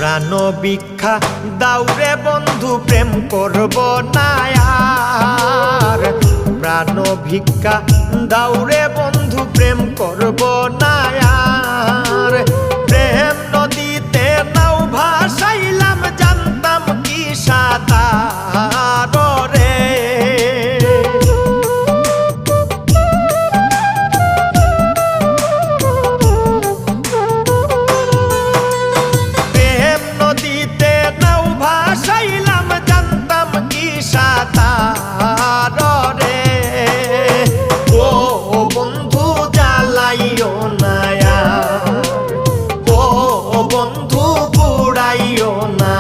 প্রাণ ভিক্ষা দাউরে বন্ধু প্রেম করব না আর। প্রাণ ভিক্ষা দাউরে বন্ধু প্রেম করব না আর। প্রেম নদীতে নাও ভাসাইলাম জানতাম কি সাঁতার রে। প্রেম নদীতে নাও ভাসাইলাম জানতাম কি সাঁতার রে। ও বন্ধু জ্বালাইও না আর, ও বন্ধু পুড়াইও না